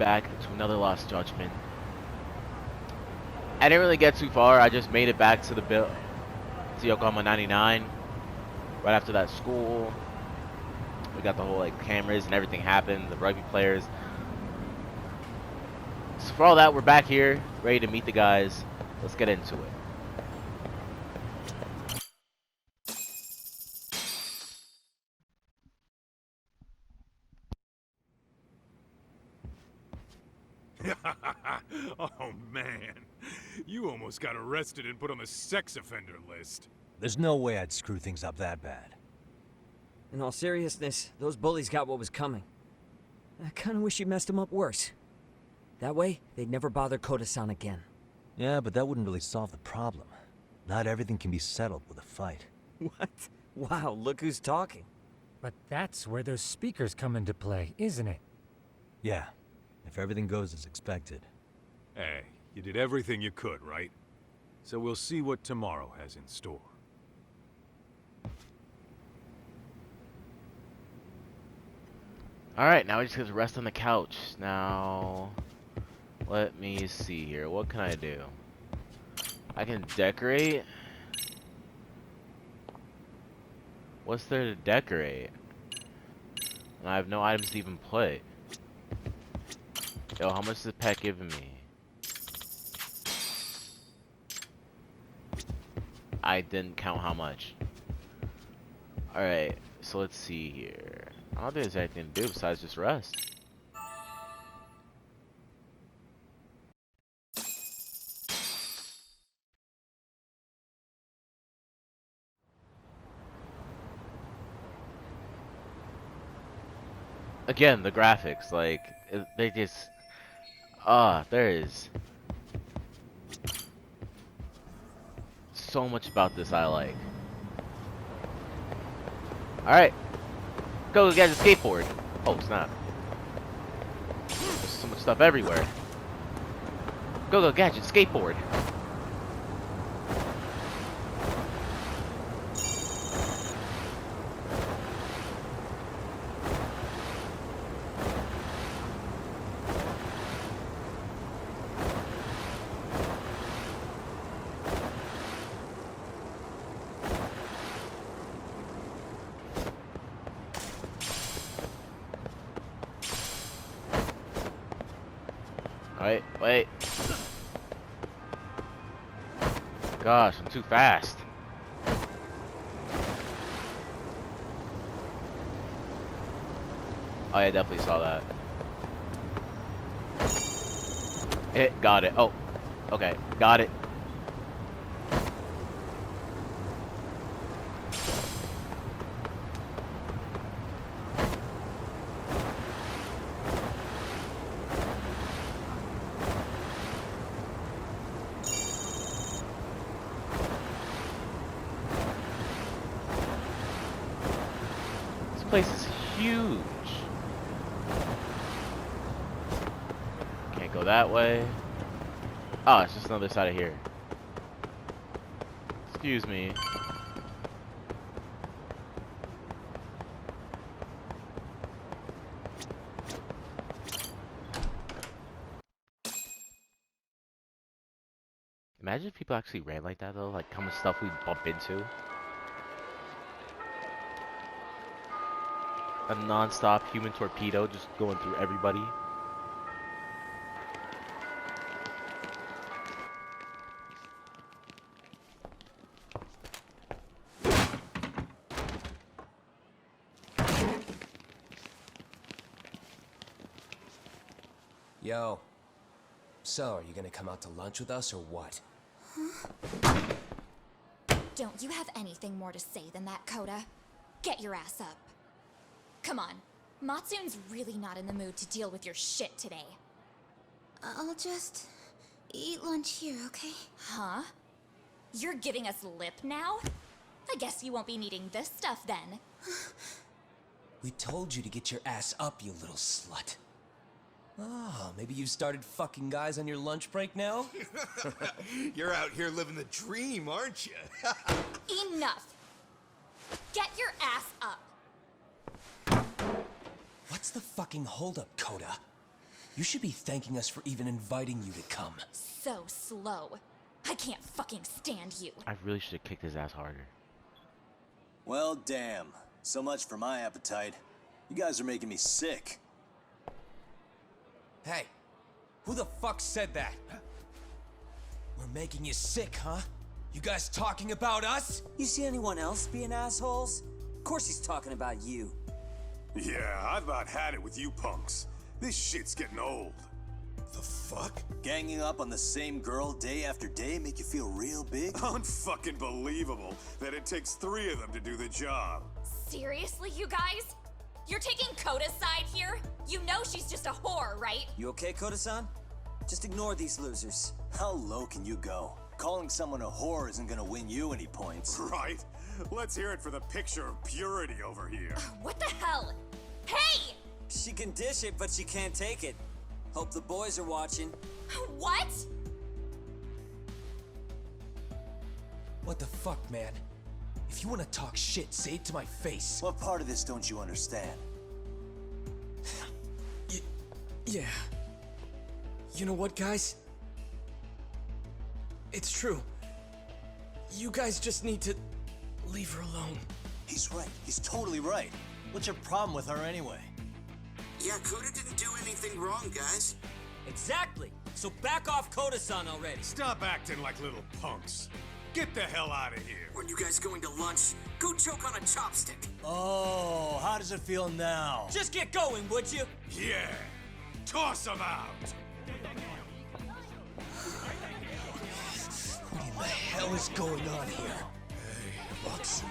back to another Lost Judgment. I didn't really get too far. I just made it back to to Yokohama 99. Right after that school, we got the whole like cameras and everything happened. The rugby players. So for all that, we're back here, ready to meet the guys. Let's get into it. Oh man, you almost got arrested and put on the sex offender list. There's no way I'd screw things up that bad. In all seriousness, those bullies got what was coming. I kinda wish you messed them up worse. That way, they'd never bother Koda-san again. Yeah, but that wouldn't really solve the problem. Not everything can be settled with a fight. What? Wow, look who's talking. But that's where those speakers come into play, isn't it? Yeah, if everything goes as expected. Hey, you did everything you could, right? So we'll see what tomorrow has in store. Alright, now we just get to rest on the couch. Now, let me see here. What can I do? I can decorate. What's there to decorate? And I have no items to even put. Yo, how much is the pet giving me? I didn't count how much. Alright, so let's see here. I don't think there's anything to do besides just rest. Again, the graphics, like, they just... there is so much about this I like. Alright. Go get a skateboard. Oh, snap. There's so much stuff everywhere. Go gadget skateboard. Wait. Gosh, I'm too fast. Oh, yeah, I definitely saw that. Got it. Oh, okay, got it. This place is huge. Can't go that way. Oh, it's just another side of here. Excuse me. Imagine if people actually ran like that though, like how much stuff we bump into. A non-stop human torpedo just going through everybody. Yo. So, are you gonna come out to lunch with us or what? Don't you have anything more to say than that, Koda? Get your ass up. Come on. Matsune's really not in the mood to deal with your shit today. I'll just eat lunch here, okay? Huh? You're giving us lip now? I guess you won't be needing this stuff then. We told you to get your ass up, you little slut. Oh, maybe you've started fucking guys on your lunch break now? You're out here living the dream, aren't you? Enough! Get your ass up! What's the fucking holdup, Koda? You should be thanking us for even inviting you to come. So slow. I can't fucking stand you. I really should have kicked his ass harder. Well, damn. So much for my appetite. You guys are making me sick. Hey, who the fuck said that? We're making you sick, huh? You guys talking about us? You see anyone else being assholes? Of course he's talking about you. Yeah, I've about had it with you punks. This shit's getting old. The fuck? Ganging up on the same girl day after day make you feel real big? Unfucking believable that it takes 3 of them to do the job. Seriously, you guys? You're taking Koda's side here? You know she's just a whore, right? You okay, Koda-san? Just ignore these losers. How low can you go? Calling someone a whore isn't gonna win you any points. Right? Let's hear it for the picture of purity over here. What the hell? Hey! She can dish it, but she can't take it. Hope the boys are watching. What? What the fuck, man? If you want to talk shit, say it to my face. What part of this don't you understand? Yeah. You know what, guys? It's true. You guys just need to leave her alone. He's right. He's totally right. What's your problem with her anyway? Yeah, Koda didn't do anything wrong, guys. Exactly. So back off Koda-san already. Stop acting like little punks. Get the hell out of here. Weren't you guys going to lunch? Go choke on a chopstick. Oh, how does it feel now? Just get going, would you? Yeah. Toss them out. What in the hell is going on here? Hey, Watson.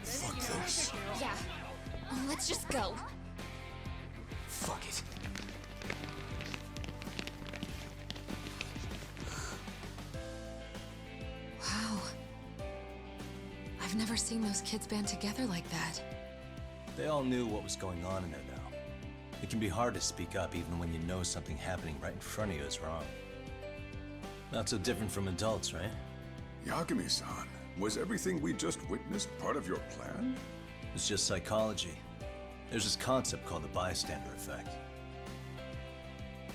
Fuck this. Yeah. Let's just go. Fuck it. Wow. I've never seen those kids band together like that. They all knew what was going on in there now. It can be hard to speak up even when you know something happening right in front of you is wrong. Not so different from adults, right? Yagami-san, was everything we just witnessed part of your plan? It's just psychology. There's this concept called the bystander effect.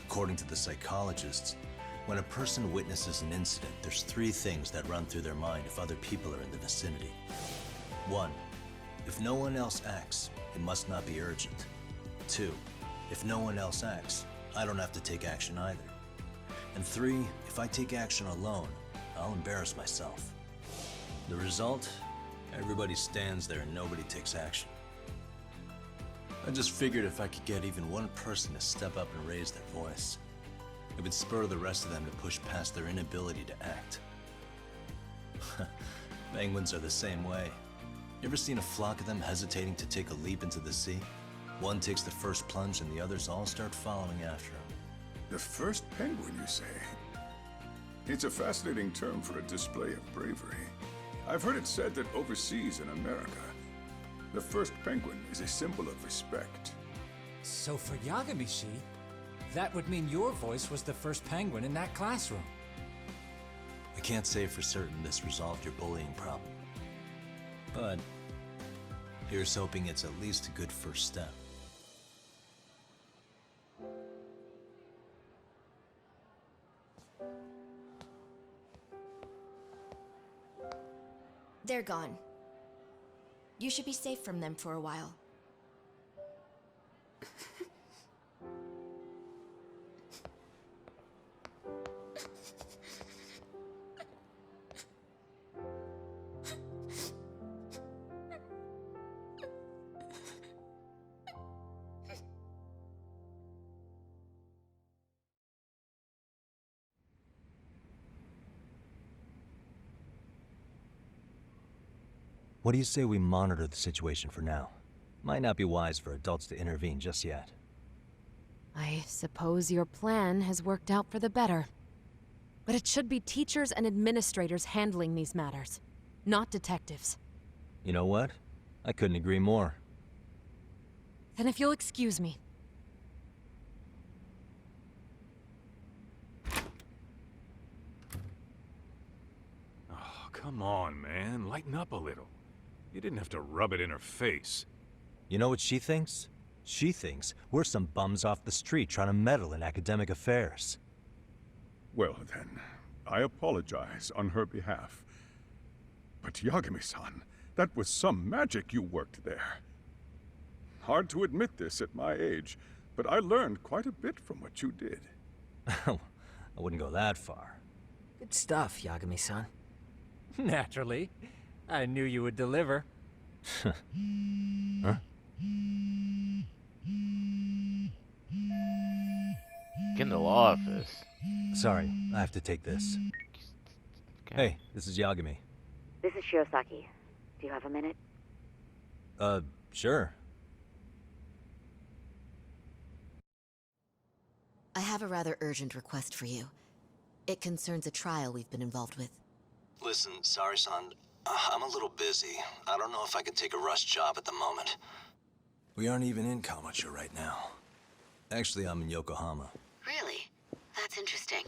According to the psychologists, when a person witnesses an incident, there's 3 things that run through their mind if other people are in the vicinity. 1, if no one else acts, it must not be urgent. 2, if no one else acts, I don't have to take action either. And 3, if I take action alone, I'll embarrass myself. The result? Everybody stands there and nobody takes action. I just figured if I could get even one person to step up and raise their voice, it would spur the rest of them to push past their inability to act. Penguins are the same way. You ever seen a flock of them hesitating to take a leap into the sea? One takes the first plunge and the others all start following after him. The first penguin, you say? It's a fascinating term for a display of bravery. I've heard it said that overseas in America, the first penguin is a symbol of respect. So for Yagami-shi, that would mean your voice was the first penguin in that classroom. I can't say for certain this resolved your bullying problem, but here's hoping it's at least a good first step. They're gone. You should be safe from them for a while. What do you say we monitor the situation for now? Might not be wise for adults to intervene just yet. I suppose your plan has worked out for the better. But it should be teachers and administrators handling these matters, not detectives. You know what? I couldn't agree more. Then if you'll excuse me. Oh, come on, man. Lighten up a little. You didn't have to rub it in her face. You know what she thinks? She thinks we're some bums off the street trying to meddle in academic affairs. Well then, I apologize on her behalf. But Yagami-san, that was some magic you worked there. Hard to admit this at my age, but I learned quite a bit from what you did. I wouldn't go that far. Good stuff, Yagami-san. Naturally. I knew you would deliver. Huh? Get in the law office. Sorry, I have to take this. Okay. Hey, this is Yagami. This is Shiosaki. Do you have a minute? Sure. I have a rather urgent request for you. It concerns a trial we've been involved with. Listen, sorry-san. I'm a little busy. I don't know if I can take a rush job at the moment. We aren't even in Kawachi right now. Actually, I'm in Yokohama. Really? That's interesting.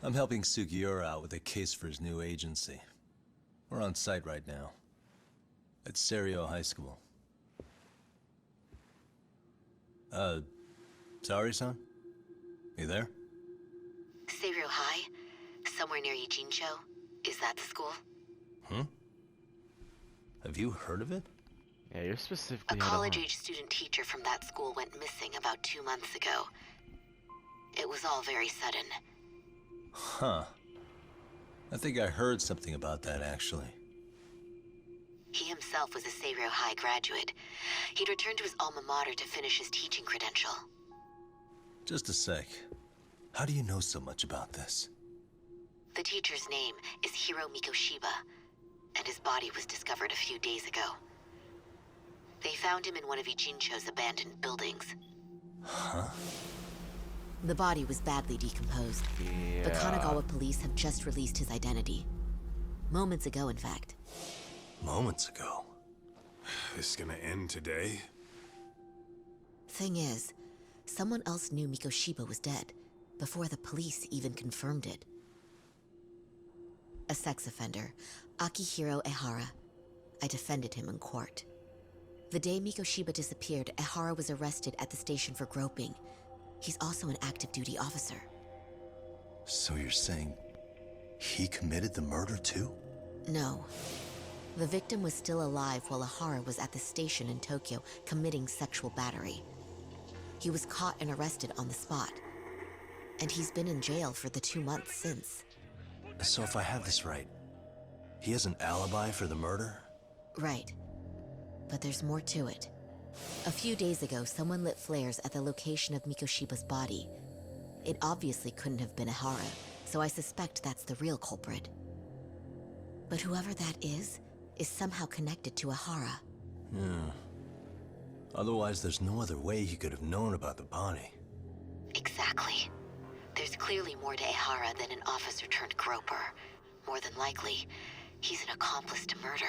I'm helping Sugiura out with a case for his new agency. We're on site right now. At Serio High School. Sorry-san? You there? Serio High? Somewhere near Ijincho? Is that the school? Hmm? Have you heard of it? Yeah, you're specifically A college-age student teacher from that school went missing about 2 months ago. It was all very sudden. Huh. I think I heard something about that, actually. He himself was a Serio High graduate. He'd returned to his alma mater to finish his teaching credential. Just a sec. How do you know so much about this? The teacher's name is Hiro Mikoshiba, and his body was discovered a few days ago. They found him in one of Ijincho's abandoned buildings. Huh? The body was badly decomposed. Yeah. The Kanagawa police have just released his identity. Moments ago, in fact. Moments ago? This gonna end today? Thing is, someone else knew Mikoshiba was dead, before the police even confirmed it. A sex offender, Akihiro Ehara. I defended him in court. The day Mikoshiba disappeared, Ehara was arrested at the station for groping. He's also an active duty officer. So you're saying he committed the murder too? No. The victim was still alive while Ehara was at the station in Tokyo committing sexual battery. He was caught and arrested on the spot. And he's been in jail for the 2 months since. So if I have this right, he has an alibi for the murder? Right. But there's more to it. A few days ago, someone lit flares at the location of Mikoshiba's body. It obviously couldn't have been Ehara, so I suspect that's the real culprit. But whoever that is somehow connected to Ehara. Yeah. Otherwise, there's no other way he could have known about the body. Exactly. There's clearly more to Ehara than an officer turned groper. More than likely, he's an accomplice to murder.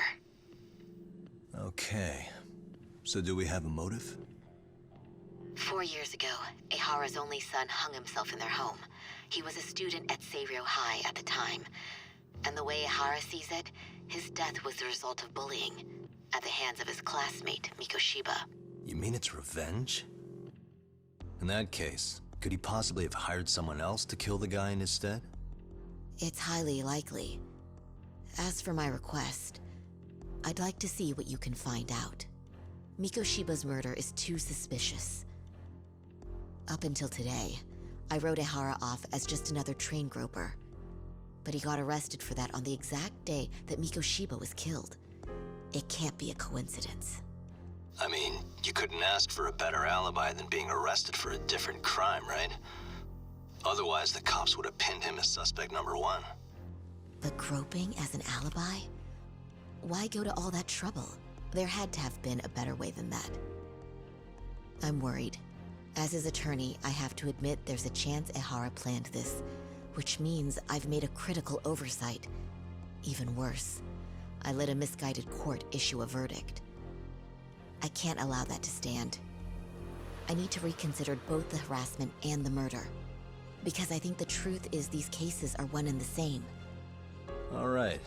Okay. So do we have a motive? 4 years ago, Ehara's only son hung himself in their home. He was a student at Seiryo High at the time. And the way Ehara sees it, his death was the result of bullying at the hands of his classmate, Mikoshiba. You mean it's revenge? In that case, could he possibly have hired someone else to kill the guy in his stead? It's highly likely. As for my request, I'd like to see what you can find out. Mikoshiba's murder is too suspicious. Up until today, I wrote Ehara off as just another train groper. But he got arrested for that on the exact day that Mikoshiba was killed. It can't be a coincidence. I mean, you couldn't ask for a better alibi than being arrested for a different crime, right? Otherwise, the cops would have pinned him as suspect number 1. But groping as an alibi? Why go to all that trouble? There had to have been a better way than that. I'm worried. As his attorney, I have to admit there's a chance Ehara planned this, which means I've made a critical oversight. Even worse, I let a misguided court issue a verdict. I can't allow that to stand. I need to reconsider both the harassment and the murder, because I think the truth is these cases are one and the same. All right.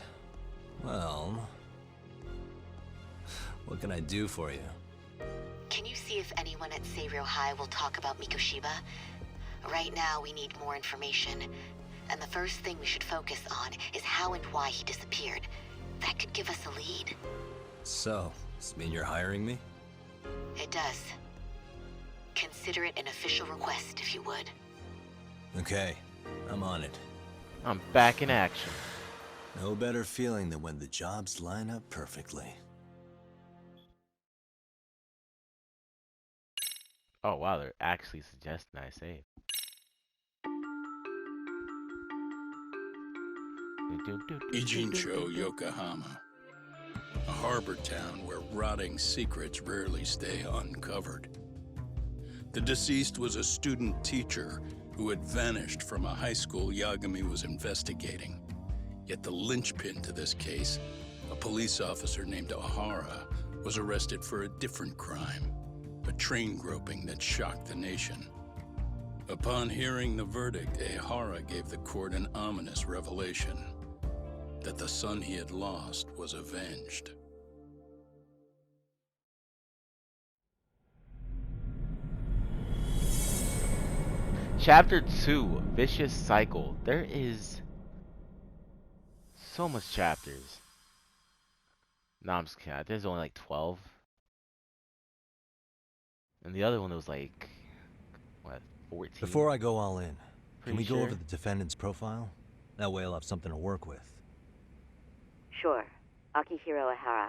Well, what can I do for you? can you see if anyone at Seiryō High will talk about Mikoshiba? Right now, we need more information. And the first thing we should focus on is how and why he disappeared. That could give us a lead. So, does this mean you're hiring me? It does. Consider it an official request, if you would. Okay, I'm on it. I'm back in action. No better feeling than when the jobs line up perfectly. Oh wow, they're actually suggesting I save. Ijincho, Yokohama. A harbor town where rotting secrets rarely stay uncovered. The deceased was a student teacher who had vanished from a high school Yagami was investigating. Yet the linchpin to this case, a police officer named Ohara, was arrested for a different crime, a train groping that shocked the nation. Upon hearing the verdict, Ohara gave the court an ominous revelation, that the son he had lost was avenged. Chapter 2, Vicious Cycle. There is so much chapters. No, I'm just kidding. There's only like 12. And the other one was like, what, 14? Before I go all in, can we Pretty go over sure. the defendant's profile? That way I'll have something to work with. Sure. Akihiro Ihara,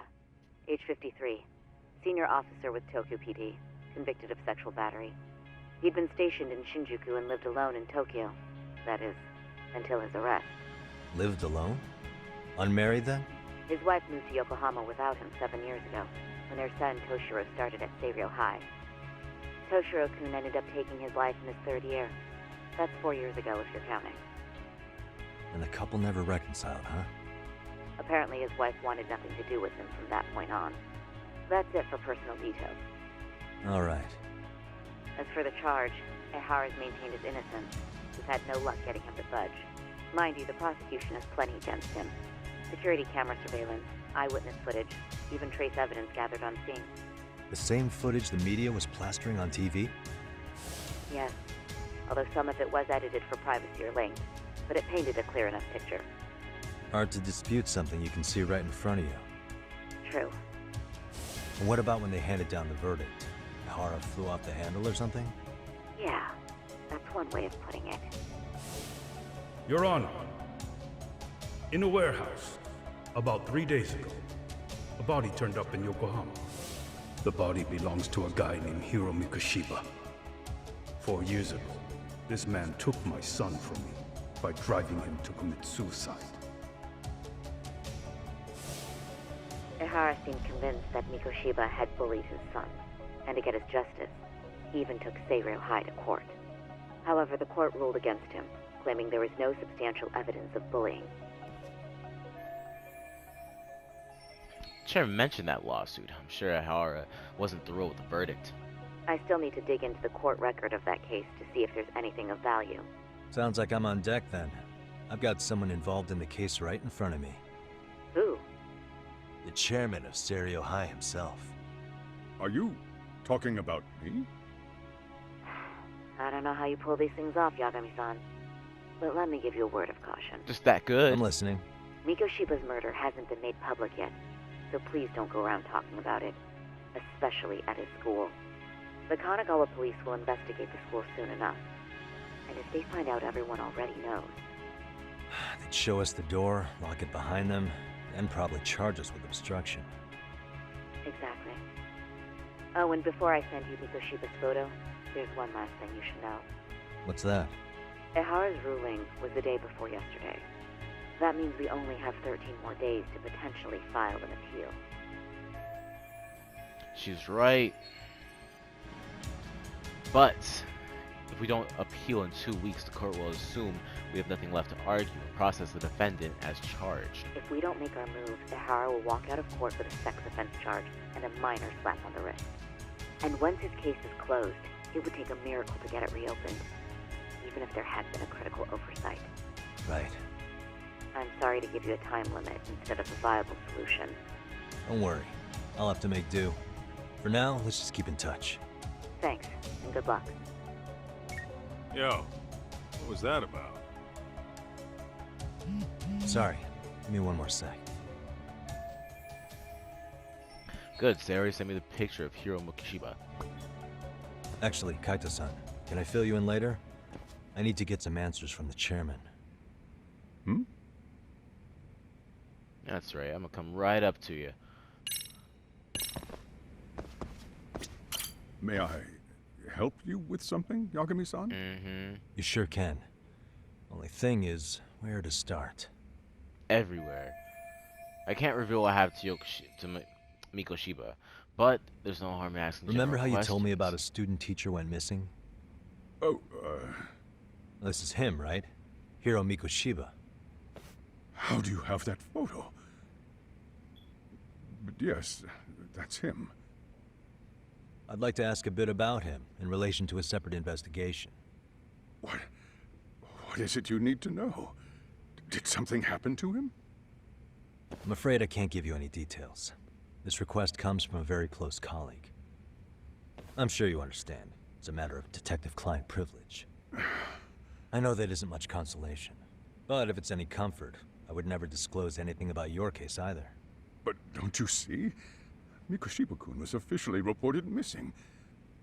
age 53, senior officer with Tokyo PD, convicted of sexual battery. He'd been stationed in Shinjuku and lived alone in Tokyo. That is, until his arrest. Lived alone? Unmarried then? His wife moved to Yokohama without him 7 years ago, when their son Toshiro started at Seiryō High. Toshiro-kun ended up taking his life in his 3rd year. That's 4 years ago if you're counting. And the couple never reconciled, huh? Apparently his wife wanted nothing to do with him from that point on. That's it for personal details. All right. As for the charge, Ihara's maintained his innocence. We've had no luck getting him to budge. Mind you, the prosecution has plenty against him. Security camera surveillance, eyewitness footage, even trace evidence gathered on scene. The same footage the media was plastering on TV? Yes, although some of it was edited for privacy or length, but it painted a clear enough picture. Hard to dispute something you can see right in front of you. True. And what about when they handed down the verdict? Ihara flew off the handle or something? Yeah, that's one way of putting it. Your Honor, in a warehouse, about 3 days ago, a body turned up in Yokohama. The body belongs to a guy named Hiro Mikoshiba. 4 years ago, this man took my son from me by driving him to commit suicide. Ihara seemed convinced that Mikoshiba had bullied his son, and to get his justice, he even took Seiryō High to court. However, the court ruled against him, claiming there was no substantial evidence of bullying. Chairman mentioned that lawsuit. I'm sure Ihara wasn't thrilled with the verdict. I still need to dig into the court record of that case to see if there's anything of value. Sounds like I'm on deck then. I've got someone involved in the case right in front of me. Who? The chairman of Seiryō High himself. Are you talking about me? I don't know how you pull these things off, Yagami-san. But let me give you a word of caution. Just that good. I'm listening. Mikoshiba's murder hasn't been made public yet, so please don't go around talking about it, especially at his school. The Kanagawa police will investigate the school soon enough, and if they find out everyone already knows... They'd show us the door, lock it behind them, and probably charge us with obstruction. Exactly. Oh, and before I send you Mikoshiba's photo, there's one last thing you should know. What's that? Ihara's ruling was the day before yesterday. That means we only have 13 more days to potentially file an appeal. She's right. But if we don't appeal in 2 weeks, the court will assume we have nothing left to argue and process the defendant as charged. If we don't make our move, Ihara will walk out of court with a sex offense charge and a minor slap on the wrist. And once his case is closed, it would take a miracle to get it reopened, even if there had been a critical oversight. Right. I'm sorry to give you a time limit instead of a viable solution. Don't worry. I'll have to make do. For now, let's just keep in touch. Thanks, and good luck. Yo, what was that about? Sorry, give me one more sec. Good, Sayori sent me the picture of Hiro Mukishiba. Actually, Kaito-san, can I fill you in later? I need to get some answers from the chairman. Hmm? That's right, I'm gonna come right up to you. May I help you with something, Yagami-san? Mm-hmm. You sure can. Only thing is, where to start? Everywhere. I can't reveal what happened to Mikoshiba, but there's no harm in asking. Remember how general you told me about a questions. student teacher went missing? Oh, This is him, right? Hiro Mikoshiba. how do you have that photo? But yes, that's him. I'd like to ask a bit about him in relation to a separate investigation. What is it you need to know? Did something happen to him? I'm afraid I can't give you any details. This request comes from a very close colleague. I'm sure you understand. It's a matter of detective-client privilege. I know that isn't much consolation. But if it's any comfort, I would never disclose anything about your case either. But don't you see? Mikoshiba-kun was officially reported missing.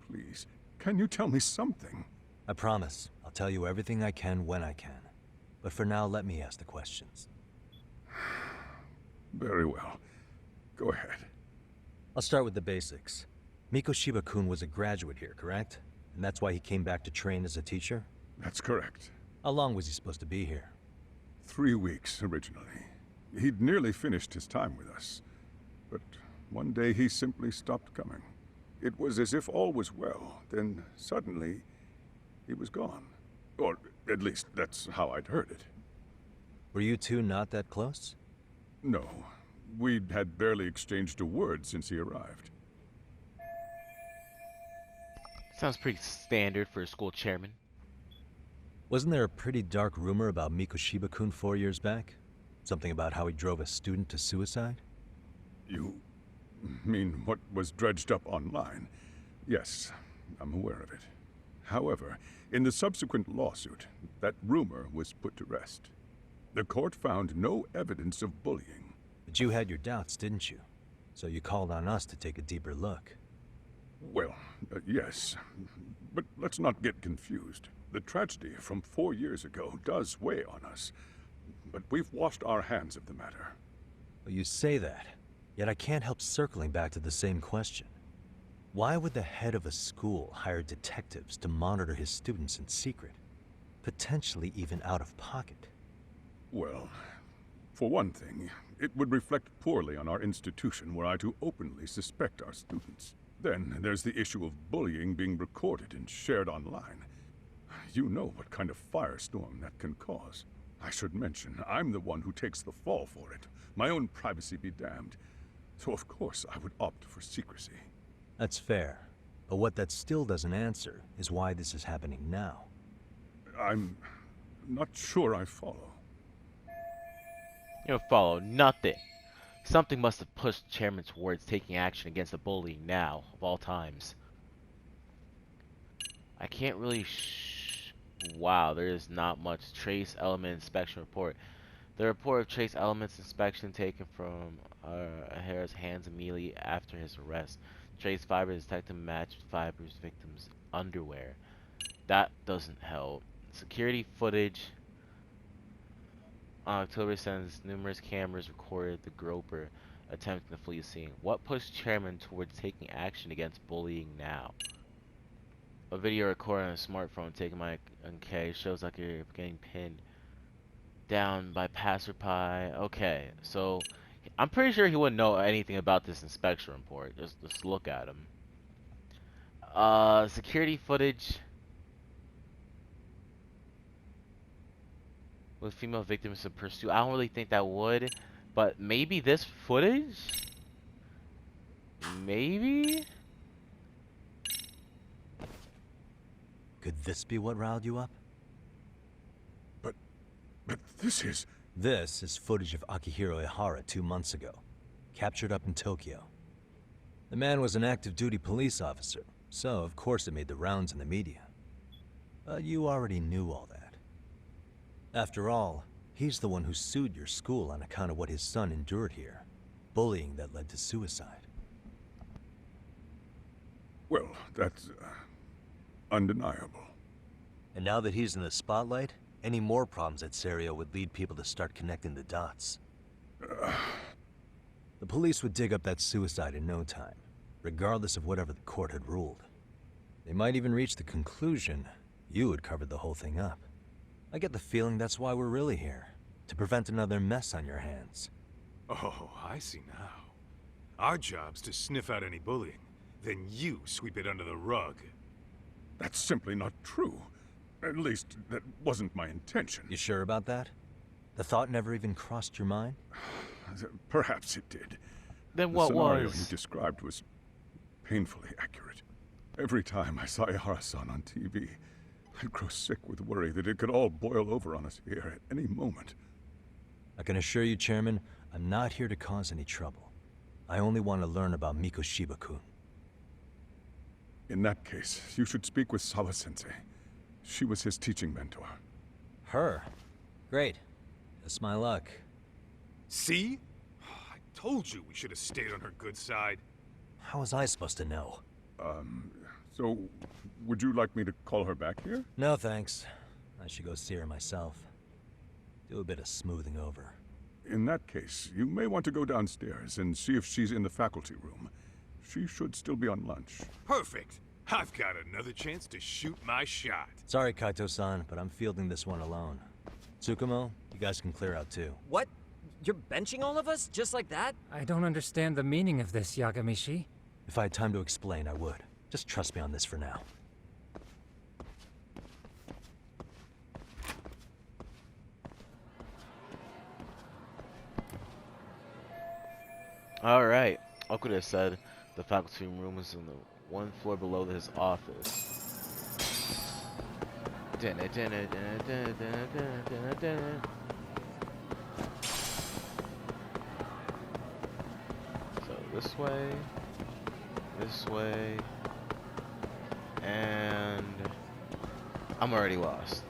Please, can you tell me something? I promise. I'll tell you everything I can when I can. But for now, let me ask the questions. Very well. Go ahead. I'll start with the basics. Mikoshiba-kun was a graduate here, correct? And that's why he came back to train as a teacher? That's correct. How long was he supposed to be here? 3 weeks, originally. He'd nearly finished his time with us. But one day he simply stopped coming. It was as if all was well, then suddenly he was gone. Or at least that's how I'd heard it. Were you two not that close? No. We'd had barely exchanged a word since he arrived. Sounds pretty standard for a school chairman. Wasn't there a pretty dark rumor about Mikoshiba-kun 4 years back? Something about how he drove a student to suicide? You mean what was dredged up online? Yes, I'm aware of it. However, in the subsequent lawsuit, that rumor was put to rest. The court found no evidence of bullying. But you had your doubts, didn't you? So you called on us to take a deeper look. Well, yes. But let's not get confused. The tragedy from 4 years ago does weigh on us. But we've washed our hands of the matter. Well, you say that, yet I can't help circling back to the same question. Why would the head of a school hire detectives to monitor his students in secret? Potentially even out of pocket. Well, for one thing, it would reflect poorly on our institution were I to openly suspect our students. Then there's the issue of bullying being recorded and shared online. You know what kind of firestorm that can cause. I should mention, I'm the one who takes the fall for it. My own privacy be damned. So of course I would opt for secrecy. That's fair. But what that still doesn't answer is why this is happening now. I'm not sure I follow. You don't follow nothing. Something must have pushed the chairman towards taking action against the bullying now, of all times. I can't really wow, there is not much. Trace element inspection report. The report of trace elements inspection taken from Harris' hands immediately after his arrest. Trace fibers detected matched fibers victim's underwear. That doesn't help. Security footage. On October 7th, numerous cameras recorded the groper attempting to flee the scene. What pushed chairman towards taking action against bullying now? A video recorded on a smartphone taken by okay shows like you're getting pinned down by passerby. Okay, so I'm pretty sure he wouldn't know anything about this inspection report. Just look at him. Security footage with female victims in pursuit. I don't really think that would, but maybe this footage? Maybe? Could this be what riled you up? But this is... This is footage of Akihiro Ihara 2 months ago. Captured up in Tokyo. The man was an active duty police officer, so of course it made the rounds in the media. But you already knew all that. After all, he's the one who sued your school on account of what his son endured here. Bullying that led to suicide. Well, that's undeniable. And now that he's in the spotlight, any more problems at Serio would lead people to start connecting the dots. The police would dig up that suicide in no time, regardless of whatever the court had ruled. They might even reach the conclusion you had covered the whole thing up. I get the feeling that's why we're really here, to prevent another mess on your hands. Oh, I see now. Our job's to sniff out any bullying, then you sweep it under the rug. That's simply not true. At least, that wasn't my intention. You sure about that? The thought never even crossed your mind? Perhaps it did. Then what the scenario was? you described was painfully accurate. Every time I saw Ihara-san on TV, I'd grow sick with worry that it could all boil over on us here at any moment. I can assure you, Chairman, I'm not here to cause any trouble. I only want to learn about Mikoshiba-kun. In that case, you should speak with Sawa-sensei. She was his teaching mentor. Her? Great. That's my luck. See? I told you we should have stayed on her good side. How was I supposed to know? So, would you like me to call her back here? No, thanks. I should go see her myself. Do a bit of smoothing over. In that case, you may want to go downstairs and see if she's in the faculty room. She should still be on lunch. Perfect. I've got another chance to shoot my shot. Sorry, Kaito-san, but I'm fielding this one alone. Tsukumo, you guys can clear out too. What? You're benching all of us? Just like that? I don't understand the meaning of this, Yagamishi. If I had time to explain, I would. Just trust me on this for now. Alright. Okuda said the faculty room is in the one floor below his office. So this way, and I'm already lost.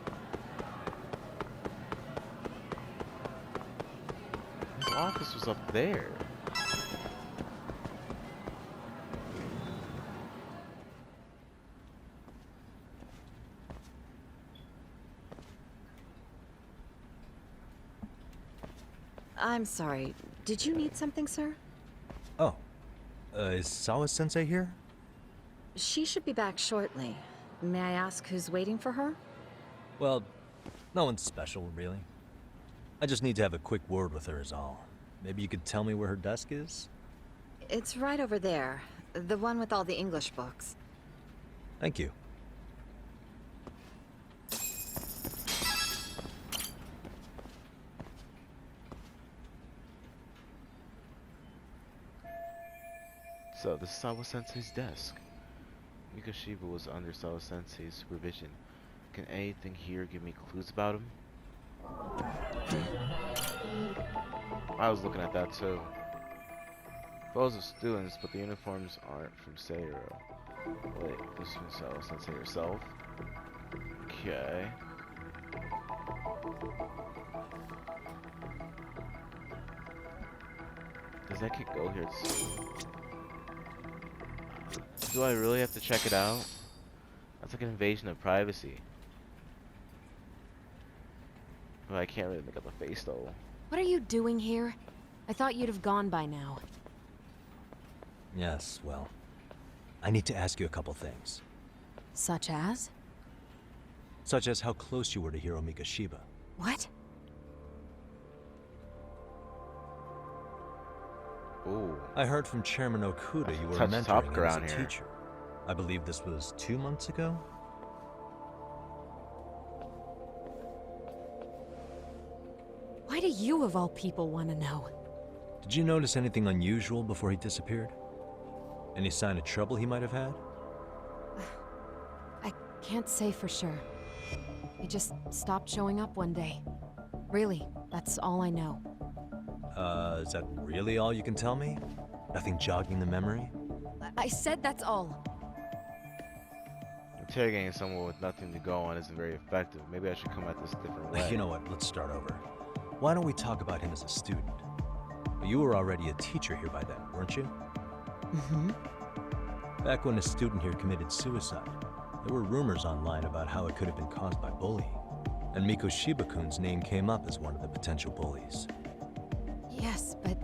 His office was up there. I'm sorry. Did you need something, sir? Oh. Is Sawa-sensei here? She should be back shortly. May I ask who's waiting for her? Well, no one's special, really. I just need to have a quick word with her is all. Maybe you could tell me where her desk is? It's right over there. The one with all the English books. Thank you. So, this is Sawa-sensei's desk. Mikoshiba was under Sawa-sensei's supervision. Can anything here give me clues about him? I was looking at that too. Photos of students, but the uniforms aren't from Seiro. Wait, this is from Sawa-sensei herself? Okay. Does that kid go here too? Do I really have to check it out? That's like an invasion of privacy. Well, I can't really make up a face though. What are you doing here? I thought you'd have gone by now. Yes, well, I need to ask you a couple things. Such as? Such as how close you were to Hiro Mikoshiba. What? Ooh. I heard from Chairman Okuda you were Touch mentoring top him ground as a here. teacher. I believe this was 2 months ago? Why do you of all people want to know? Did you notice anything unusual before he disappeared? Any sign of trouble he might have had? I can't say for sure. He just stopped showing up one day. Really, that's all I know. Is that really all you can tell me? Nothing jogging the memory? I said that's all. Interrogating someone with nothing to go on isn't very effective. Maybe I should come at this a different way. You know what? Let's start over. Why don't we talk about him as a student? You were already a teacher here by then, weren't you? Mm-hmm. Back when a student here committed suicide, there were rumors online about how it could have been caused by bullying. And Miko Shiba-kun's name came up as one of the potential bullies. Yes, but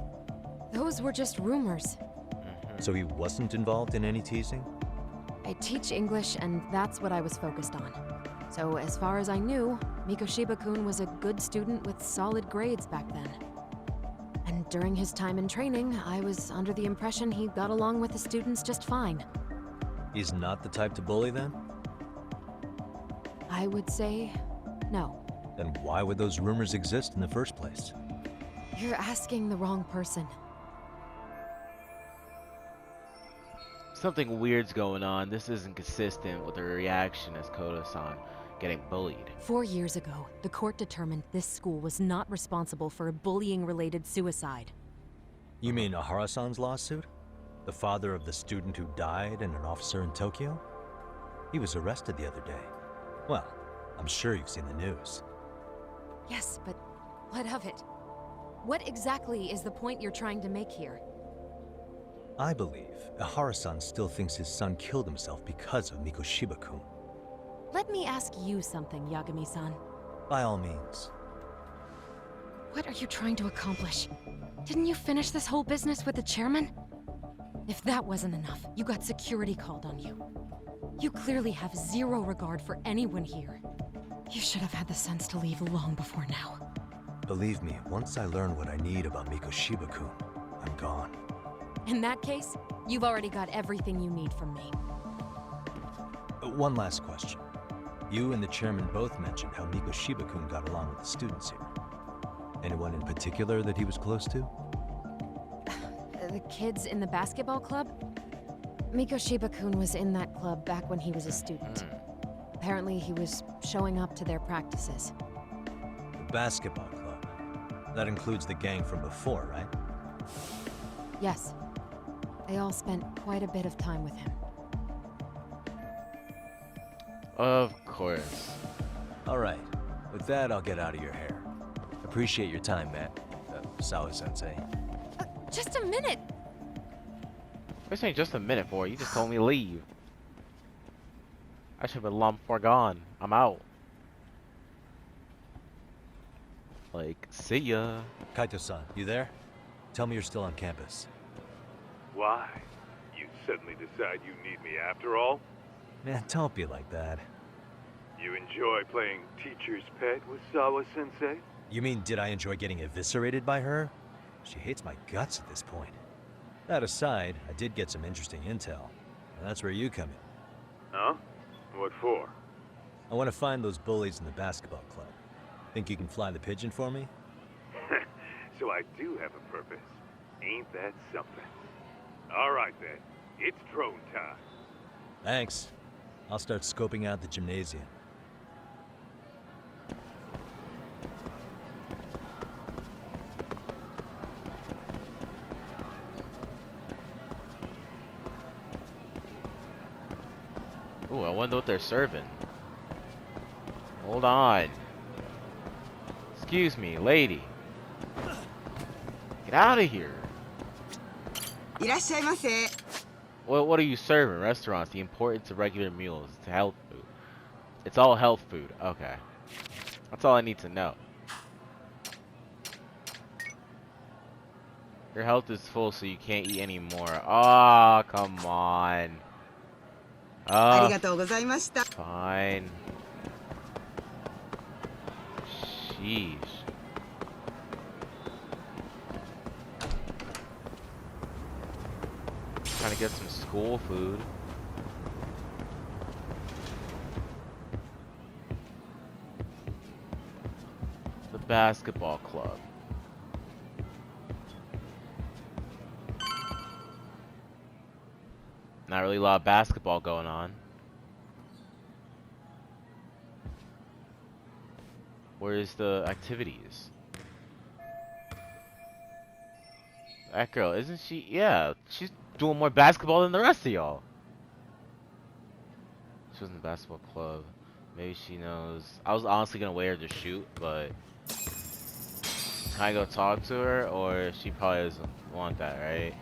those were just rumors. So he wasn't involved in any teasing? I teach English, and that's what I was focused on. So as far as I knew, Miko Shiba-kun was a good student with solid grades back then. And during his time in training, I was under the impression he got along with the students just fine. He's not the type to bully then? I would say no. Then why would those rumors exist in the first place? You're asking the wrong person. Something weird's going on. This isn't consistent with her reaction as Koda-san getting bullied. 4 years ago, the court determined this school was not responsible for a bullying-related suicide. You mean Ahara-san's lawsuit? The father of the student who died and an officer in Tokyo? He was arrested the other day. Well, I'm sure you've seen the news. Yes, but what of it? What exactly is the point you're trying to make here? I believe Ahara-san still thinks his son killed himself because of Miko Shiba-kun. Let me ask you something, Yagami-san. By all means. What are you trying to accomplish? Didn't you finish this whole business with the chairman? If that wasn't enough, you got security called on you. You clearly have zero regard for anyone here. You should have had the sense to leave long before now. Believe me, once I learn what I need about Miko Shiba-kun, I'm gone. In that case, you've already got everything you need from me. One last question. You and the chairman both mentioned how Miko Shiba-kun got along with the students here. Anyone in particular that he was close to? The kids in the basketball club? Miko Shiba-kun was in that club back when he was a student. Apparently, he was showing up to their practices. The basketball club. That includes the gang from before, right? Yes. They all spent quite a bit of time with him. Of course. All right. With that, I'll get out of your hair. Appreciate your time, Matt. Sawa-sensei. Just a minute! What are you saying just a minute for? You just told me to leave. I should have been long before gone. I'm out. Like, see ya. Kaito-san, you there? Tell me you're still on campus. Why? You suddenly decide you need me after all? Man, don't be like that. You enjoy playing teacher's pet with Sawa-sensei? You mean, did I enjoy getting eviscerated by her? She hates my guts at this point. That aside, I did get some interesting intel. And that's where you come in. Huh? What for? I want to find those bullies in the basketball club. Think you can fly the pigeon for me? So I do have a purpose. Ain't that something? All right then. It's drone time. Thanks. I'll start scoping out the gymnasium. Ooh, I wonder what they're serving. Hold on. Excuse me, lady. Get out of here. What are you serving? Restaurants. The importance of regular meals. It's health food. It's all health food. Okay. That's all I need to know. Your health is full, so you can't eat anymore. Ah, oh, come on. Fine. Sheesh. Trying to get some school food. The basketball club. Not really a lot of basketball going on. Where's the activities? That girl, isn't she? Yeah, she's doing more basketball than the rest of y'all. She was in the basketball club. Maybe she knows. I was honestly gonna wait her to shoot, but can I go talk to her, or she probably doesn't want that, right?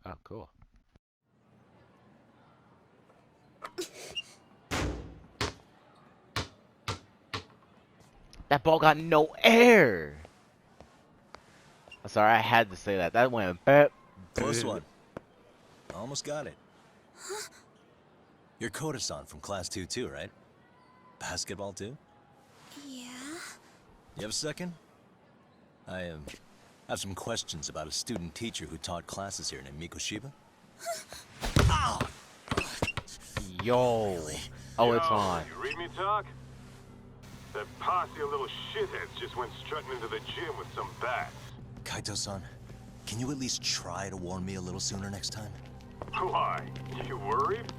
Oh, cool. That ball got no air. Sorry, I had to say that. That went bap. Close one. Almost got it. You're Koda-san from Class 2 too, right? Basketball too? Yeah? You have a second? I have some questions about a student teacher who taught classes here named Mikoshiba. Yo. Oh, it's on. You read me talk? That posse of little shitheads just went strutting into the gym with some bats. Kaito-san, can you at least try to warn me a little sooner next time? Why? You worried?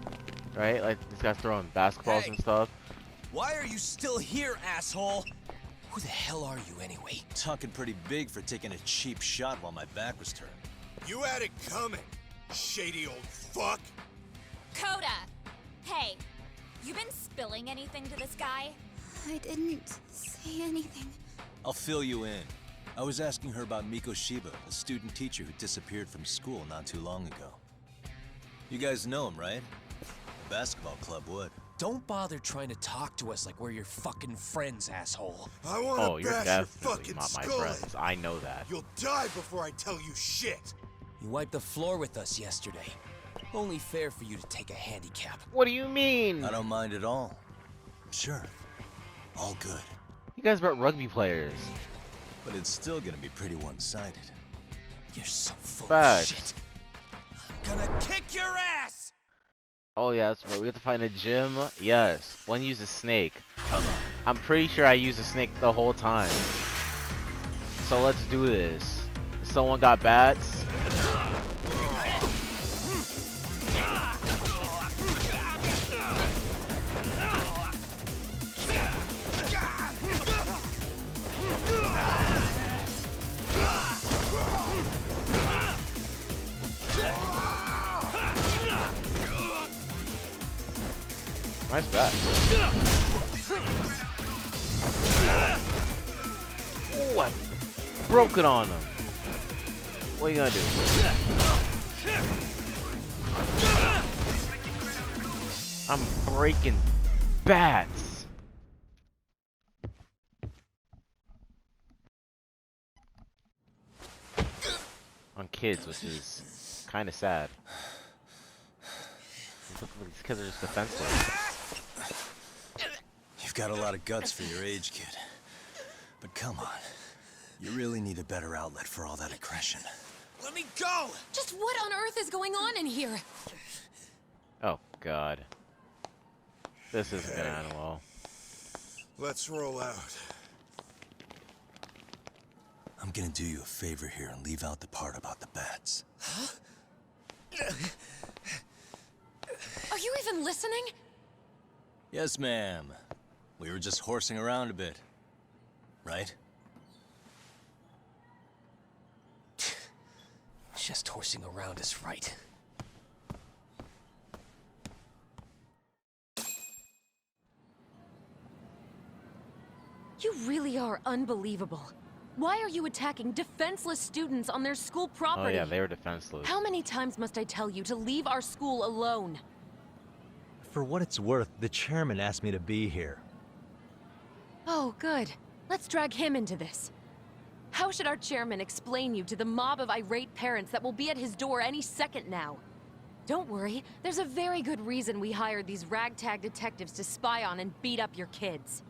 Right? Like, these guys throwing basketballs and stuff. Why are you still here, asshole? Who the hell are you anyway? Talking pretty big for taking a cheap shot while my back was turned. You had it coming, shady old fuck. Coda! Hey, you been spilling anything to this guy? I didn't say anything. I'll fill you in. I was asking her about Mikoshiba, a student teacher who disappeared from school not too long ago. You guys know him, right? The basketball club would. Don't bother trying to talk to us like we're your fucking friends, asshole. I want Oh, to you're bash your definitely fucking not my skull in. friends. I know that. You'll die before I tell you shit. You wiped the floor with us yesterday. Only fair for you to take a handicap. What do you mean? I don't mind at all. Sure. All good. You guys brought rugby players. But it's still gonna be pretty one-sided. You're so full Facts. of shit. I'm gonna kick your ass! Oh yeah, that's right. We have to find a gym. Yes. One use a snake. I'm pretty sure I used a snake the whole time. So let's do this. Someone got bats. Nice bat. Oh, I broke it on him. What are you gonna do? I'm breaking bats. On kids, which is kind of sad. These kids are just defenseless. You've got a lot of guts for your age, kid. But come on. You really need a better outlet for all that aggression. Let me go! Just what on earth is going on in here? Oh, God. This isn't gonna end well. Let's roll out. I'm gonna do you a favor here and leave out the part about the bats. Are you even listening? Yes, ma'am. We were just horsing around a bit. Right? Just horsing around is right. You really are unbelievable. Why are you attacking defenseless students on their school property? Oh yeah, they were defenseless. How many times must I tell you to leave our school alone? For what it's worth, the chairman asked me to be here. Oh, good. Let's drag him into this. How should our chairman explain you to the mob of irate parents that will be at his door any second now? Don't worry, there's a very good reason we hired these ragtag detectives to spy on and beat up your kids.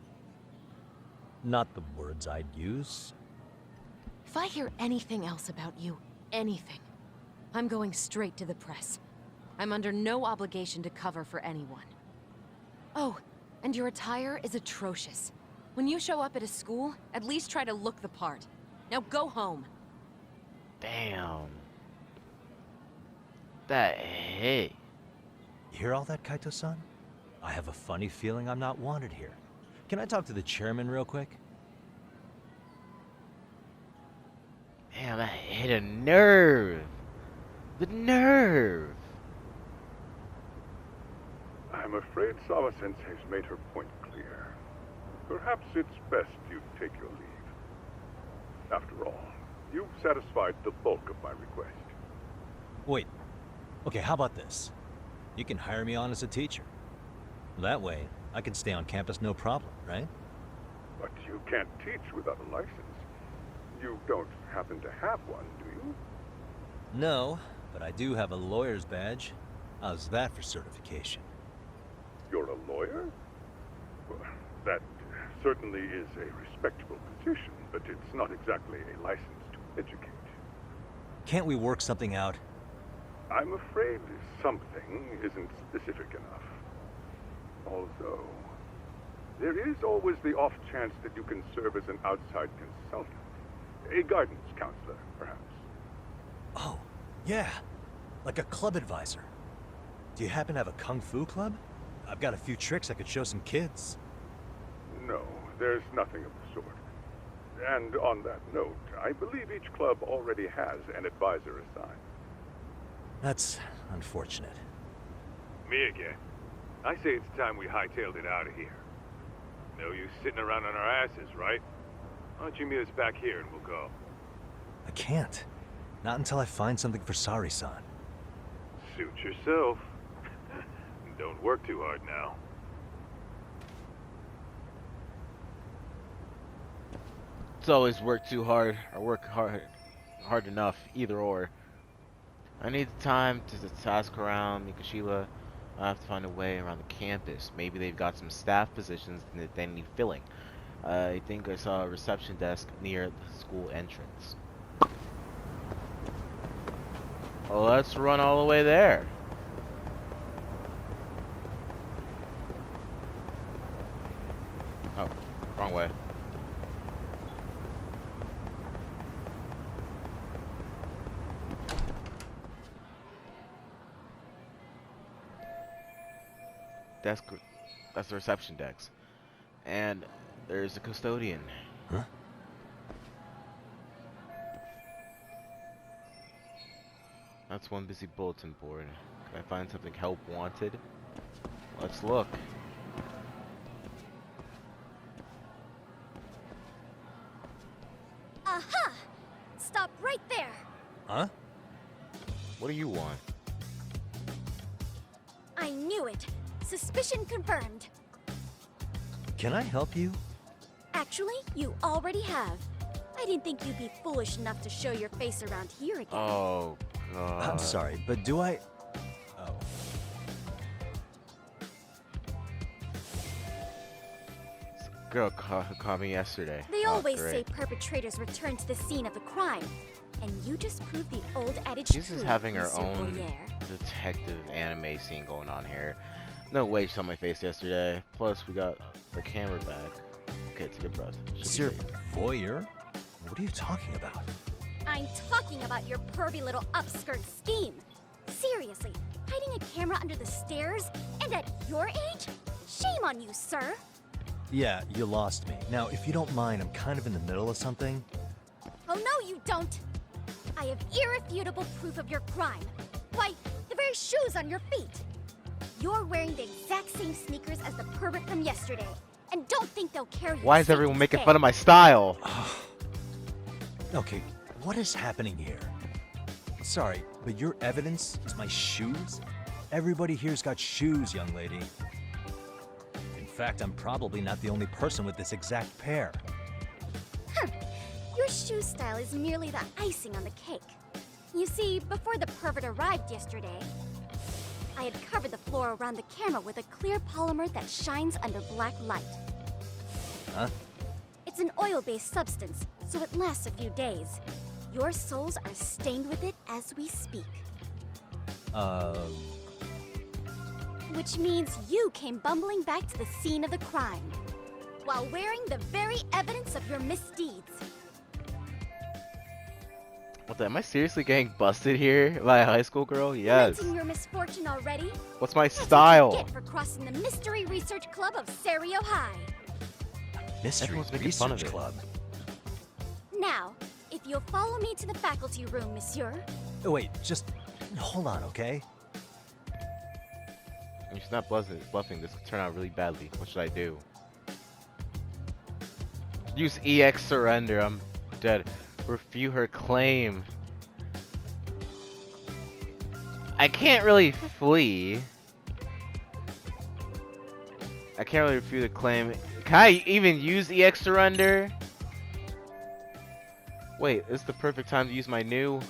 Not the words I'd use. If I hear anything else about you, anything, I'm going straight to the press. I'm under no obligation to cover for anyone. Oh, and your attire is atrocious. When you show up at a school, at least try to look the part. Now go home. Damn. That hit. You hear all that, Kaito-san? I have a funny feeling I'm not wanted here. Can I talk to the chairman real quick? Damn, that hit a nerve. The nerve. I'm afraid Sawa-sensei's made her point clear. Perhaps it's best you take your leave. After all, you've satisfied the bulk of my request. Wait. Okay, how about this? You can hire me on as a teacher. That way, I can stay on campus no problem, right? But you can't teach without a license. You don't happen to have one, do you? No, but I do have a lawyer's badge. How's that for certification? You're a lawyer? Well, that certainly is a respectable position, but it's not exactly a license to educate. Can't we work something out? I'm afraid something isn't specific enough. Although, there is always the off chance that you can serve as an outside consultant. A guidance counselor, perhaps. Oh, yeah. Like a club advisor. Do you happen to have a kung fu club? I've got a few tricks I could show some kids. No, there's nothing of the sort. And on that note, I believe each club already has an advisor assigned. That's unfortunate. Me again. I say it's time we hightailed it out of here. No use sitting around on our asses, right? Why don't you meet us back here and we'll go? I can't. Not until I find something for Sari-san. Suit yourself. Don't work too hard now. It's always work too hard or work hard enough, either or. I need the time to task around Mikashila. I have to find a way around the campus. Maybe they've got some staff positions that they need filling. I think I saw a reception desk near the school entrance. Well, let's run all the way there. Oh, wrong way. That's the reception desk. And there's a custodian. Huh? That's one busy bulletin board. Can I find something help wanted? Let's look. Aha! Stop right there! Huh? What do you want? I knew it! Suspicion confirmed. Can I help you? Actually, you already have. I didn't think you'd be foolish enough to show your face around here again. Oh, God. I'm sorry, but do I... Oh. This girl called me yesterday. They always great. say perpetrators return to the scene of the crime. And you just proved the old adage She's true, just having her Monsieur own Boyer. detective anime scene going on here. No way she saw my face yesterday. Plus, we got the camera back. Okay, it's a good breath. Monsieur Boyer? What are you talking about? I'm talking about your pervy little upskirt scheme. Seriously, hiding a camera under the stairs? And at your age? Shame on you, sir. Yeah, you lost me. Now, if you don't mind, I'm kind of in the middle of something. Oh, no, you don't. I have irrefutable proof of your crime. Why, the very shoes on your feet. You're wearing the exact same sneakers as the pervert from yesterday. And don't think they'll carry you. Why is everyone making fun of my style? Okay, what is happening here? Sorry, but your evidence is my shoes? Everybody here's got shoes, young lady. In fact, I'm probably not the only person with this exact pair. Huh. Your shoe style is merely the icing on the cake. You see, before the pervert arrived yesterday, I had covered the floor around the camera with a clear polymer that shines under black light. Huh? It's an oil-based substance, so it lasts a few days. Your soles are stained with it as we speak. Which means you came bumbling back to the scene of the crime, while wearing the very evidence of your misdeeds. What the? Am I seriously getting busted here by a high school girl? Yes. Lamenting your misfortune already? What's my That's style? what you get for crossing the Mystery Research Club of Serio High. Mystery Everyone's making fun of Research it. Club. Now, if you'll follow me to the faculty room, monsieur. Oh, wait, just hold on, okay? She's not bluffing. This could turn out really badly. What should I do? Use EX surrender. I'm dead. Refute her claim. I can't really flee. I can't really refute the claim. Can I even use EX surrender? Wait, this is the perfect time to use my new...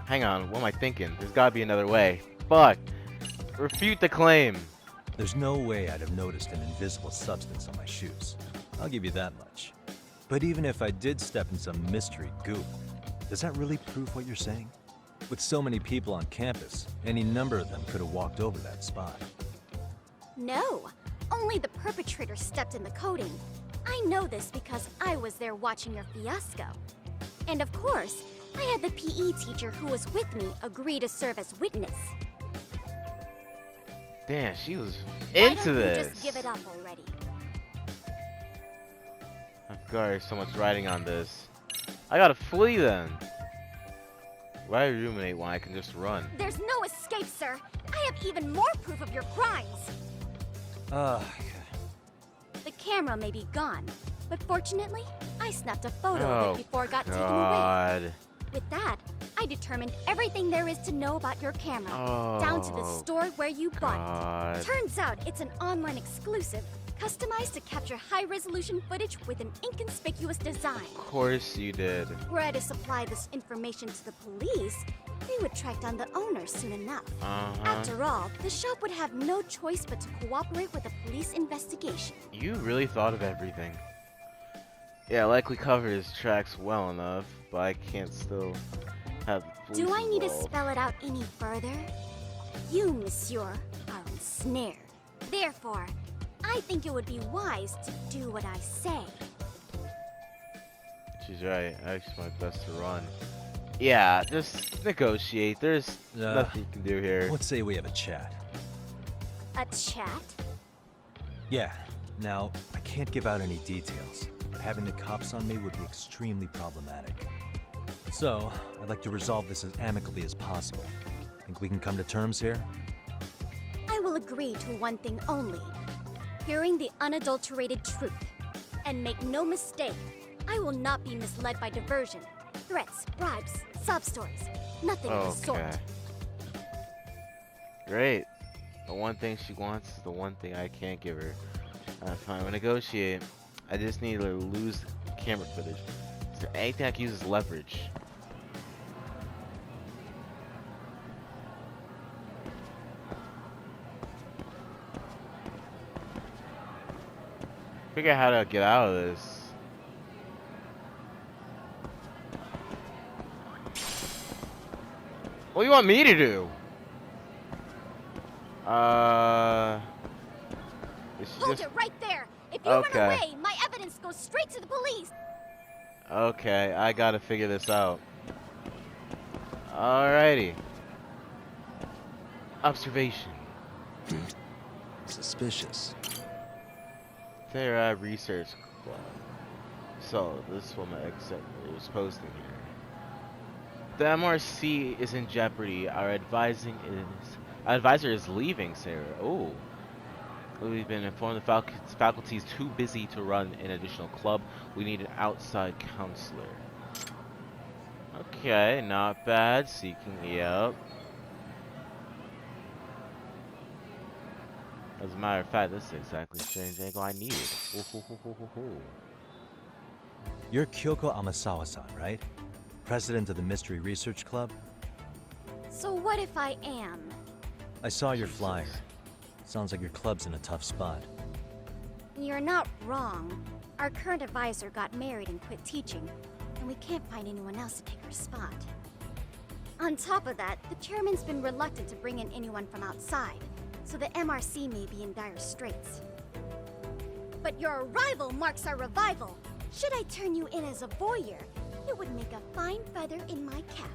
Hang on, what am I thinking? There's gotta be another way. Fuck! Refute the claim. There's no way I'd have noticed an invisible substance on my shoes. I'll give you that much. But even if I did step in some mystery goop, does that really prove what you're saying? With so many people on campus, any number of them could have walked over that spot. No, only the perpetrator stepped in the coating. I know this because I was there watching your fiasco. And of course, I had the PE teacher who was with me agree to serve as witness. Damn, she was Why into don't this. you just give it up already? Oh god, there's so much writing on this. I gotta flee then. Why ruminate when I can just run? There's no escape, sir. I have even more proof of your crimes. The camera may be gone, but fortunately, I snapped a photo of it before it got taken away. With that, I determined everything there is to know about your camera, down to the store where you bought it. Turns out it's an online exclusive, customized to capture high-resolution footage with an inconspicuous design. Of course you did. Were I to supply this information to the police, they would track down the owner soon enough. After all, the shop would have no choice but to cooperate with the police investigation. You really thought of everything. Yeah, likely covered his tracks well enough, but I can't still have the police Do I need to involved. spell it out any further? You, monsieur, are ensnared. Therefore, I think it would be wise to do what I say. She's right. I actually my best to run. Yeah, just negotiate. There's nothing you can do here. Let's say we have a chat. A chat? Yeah. Now, I can't give out any details. Having the cops on me would be extremely problematic. So, I'd like to resolve this as amicably as possible. Think we can come to terms here? I will agree to one thing only. Hearing the unadulterated truth. And make no mistake, I will not be misled by diversion, threats, bribes, sob stories. Nothing of the sort. Great. The one thing she wants is the one thing I can't give her. Fine, we'll negotiate. I just need to lose camera footage. Is there anything I can use as leverage? Figure out how to get out of this. What do you want me to do? Hold it right there! If you run away, my evidence goes straight to the police! Okay, I gotta figure this out. Alrighty. Observation. Suspicious. Thera Research Club. So, this woman is posting here. The MRC is in jeopardy. Our advisor is leaving, Sarah. Oh. We've been informed the faculty is too busy to run an additional club. We need an outside counselor. Okay, not bad. Seeking, yep. As a matter of fact, this is exactly the strange angle I needed. You're Kyoko Amasawa-san, right? President of the Mystery Research Club? So what if I am? I saw your flyer. Sounds like your club's in a tough spot. You're not wrong. Our current advisor got married and quit teaching, and we can't find anyone else to take her spot. On top of that, the chairman's been reluctant to bring in anyone from outside, so the MRC may be in dire straits. But your arrival marks our revival. Should I turn you in as a voyeur, it would make a fine feather in my cap.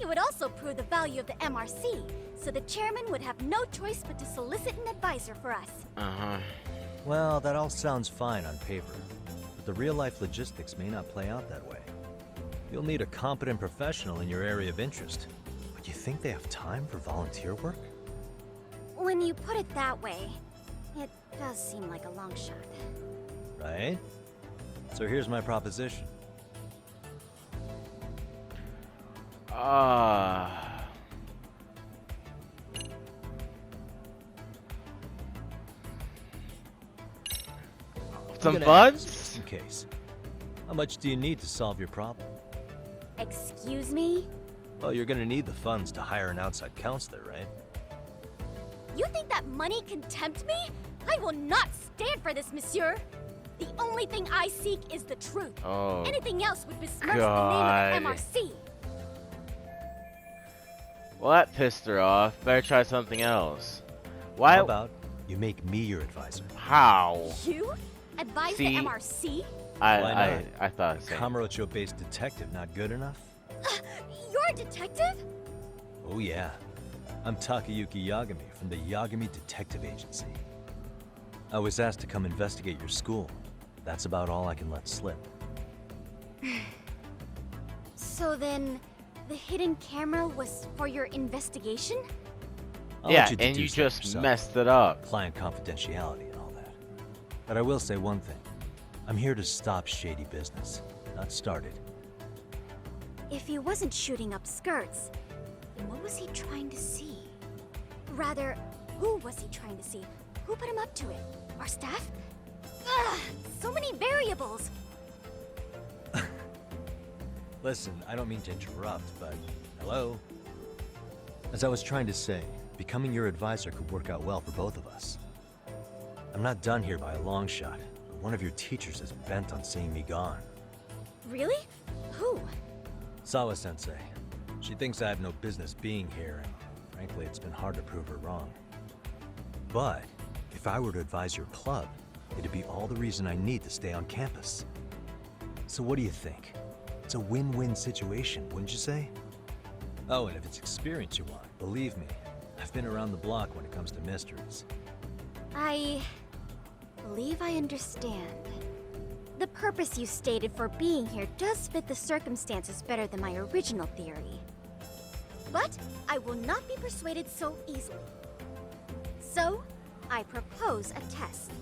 It would also prove the value of the MRC, so the chairman would have no choice but to solicit an advisor for us. Well, that all sounds fine on paper, but the real-life logistics may not play out that way. You'll need a competent professional in your area of interest. But you think they have time for volunteer work? When you put it that way, it does seem like a long shot. Right? So here's my proposition. Some funds? Just in case. How much do you need to solve your problem? Excuse me? Well, you're gonna need the funds to hire an outside counselor, right? You think that money can tempt me? I will not stand for this, monsieur. The only thing I seek is the truth. Oh, anything else would besmirch God. the name of the MRC. Well, that pissed her off. Better try something else. Why? How about you make me your advisor? How? You? Advise See, the MRC? I thought so. Kamurocho-based detective not good enough? You're a detective? Oh yeah. I'm Takayuki Yagami from the Yagami Detective Agency. I was asked to come investigate your school. That's about all I can let slip. So then, the hidden camera was for your investigation? Yeah, and you just messed it up. Client confidentiality and all that. But I will say one thing. I'm here to stop shady business, not start it. If he wasn't shooting up skirts, then what was he trying to see? Rather, who was he trying to see? Who put him up to it? Our staff? Ugh, so many variables! Listen, I don't mean to interrupt, but hello? As I was trying to say, becoming your advisor could work out well for both of us. I'm not done here by a long shot, but one of your teachers is bent on seeing me gone. Really? Who? Sawa-sensei. She thinks I have no business being here, and frankly, it's been hard to prove her wrong. But if I were to advise your club, it'd be all the reason I need to stay on campus. So what do you think? It's a win-win situation, wouldn't you say? Oh, and if it's experience you want, believe me, I've been around the block when it comes to mysteries. I believe I understand. The purpose you stated for being here does fit the circumstances better than my original theory. But I will not be persuaded so easily. So, I propose a test.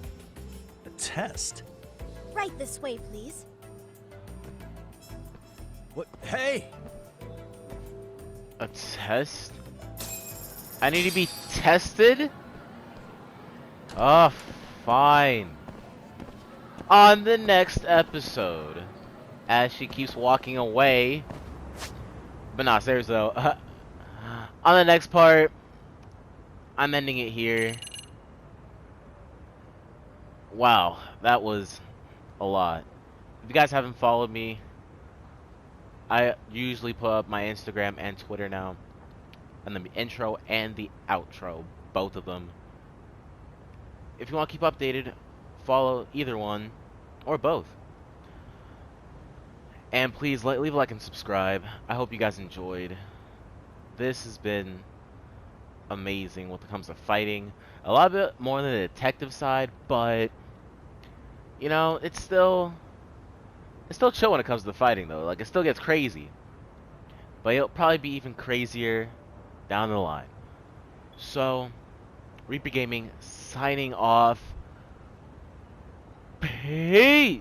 A test? Right this way, please. What? Hey! A test? I need to be tested? Oh, fine. On the next episode, as she keeps walking away, but not serious though. On the next part, I'm ending it here. Wow, that was a lot. If you guys haven't followed me, I usually put up my Instagram and Twitter now, and the intro and the outro, both of them. If you want to keep updated, follow either one or both. And please leave a like and subscribe. I hope you guys enjoyed. This has been amazing when it comes to fighting. A lot bit more than the detective side, but you know, it's still chill when it comes to the fighting though. Like, it still gets crazy. But it'll probably be even crazier down the line. So, Reaper Gaming signing off. Peace!